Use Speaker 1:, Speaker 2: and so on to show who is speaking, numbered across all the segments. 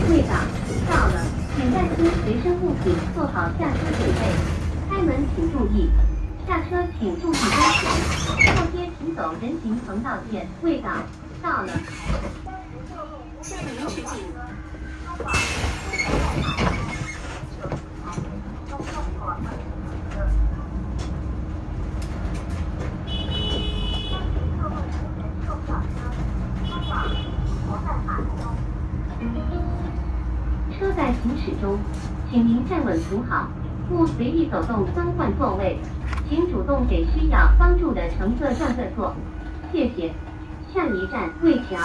Speaker 1: 未到，到了，请带出随身物品，做好下车准备。开门请注意，下车请注意安全。后街请走人行横道线，未到，到了。向您示警。车在行驶中，请您站稳扶好，勿随意走动更换座位，请主动给需要帮助的乘客让个座，谢谢。下一站魏桥，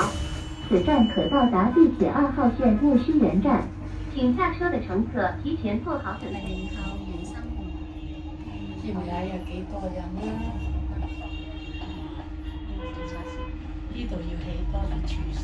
Speaker 1: 此站可到达地铁2号线木须园站，请下車的乘客提前做好準備。
Speaker 2: 知唔知有幾多人啦？呢度要起多啲廁所。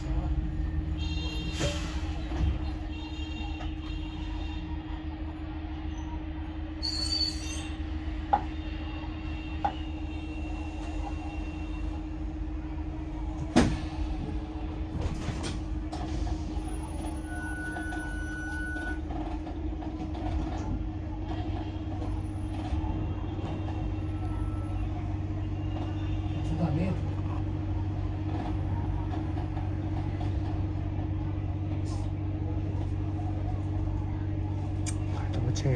Speaker 3: 多车啊！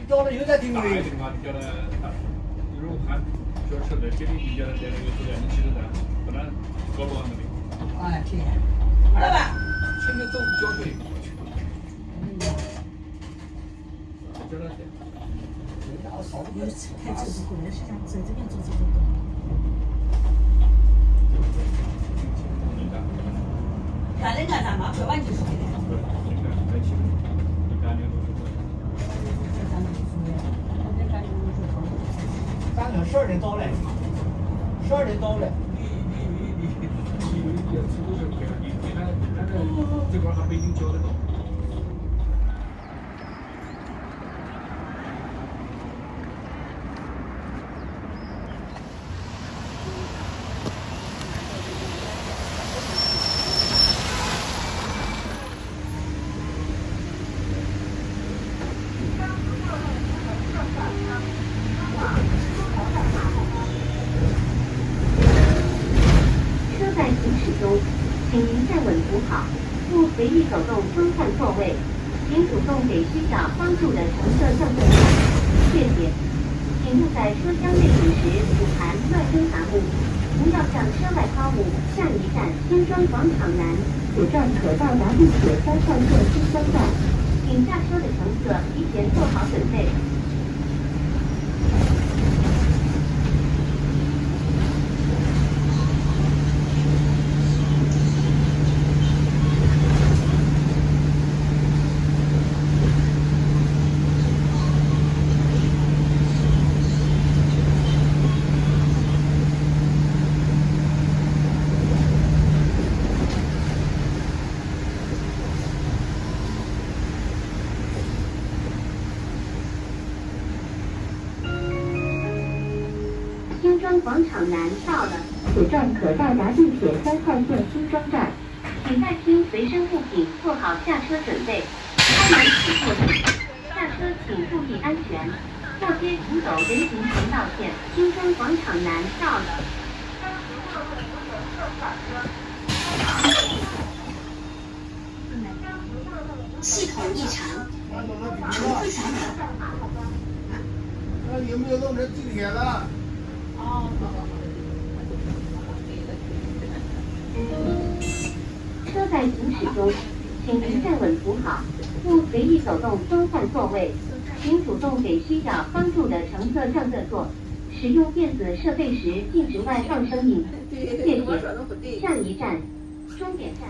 Speaker 4: 到了又在停位。
Speaker 5: 如果看就是那给你比较的这个质量，你其实在不然搞不完的。
Speaker 4: 哎，停。老板，
Speaker 5: 前面走交费。这儿去。
Speaker 2: 有开车是过来是这样，走这边走这边。
Speaker 4: 干的干啥嘛？快晚就是的。咱们12点到嘞，12点到嘞。
Speaker 5: 你出租车贵了，你那这块还北京交得到。
Speaker 1: 请您站稳扶好，勿随意走动更换座位，请主动给需要帮助的乘客让个座，谢谢。请勿在车厢内饮食、吐痰、乱扔杂物，不要向车外抛物。下一站新庄广场南，此站可到达地铁3号线新庄站，请下车的乘客提前做好准备。新庄广场南到了，此站可到达地铁3号线新庄站，请带清随身物品，做好下车准备。开门请坐定，下车请注意安全。后街请走人行横道线，新庄广场南到了。
Speaker 6: 系统异常，重复小卡。有没有弄成地铁了？
Speaker 2: 哦，
Speaker 1: 车在行驶中，请您站稳扶好，勿随意走动更换座位，请主动给需要帮助的乘客让个座。使用电子设备时禁止外放声音。谢谢。下一站，终点站。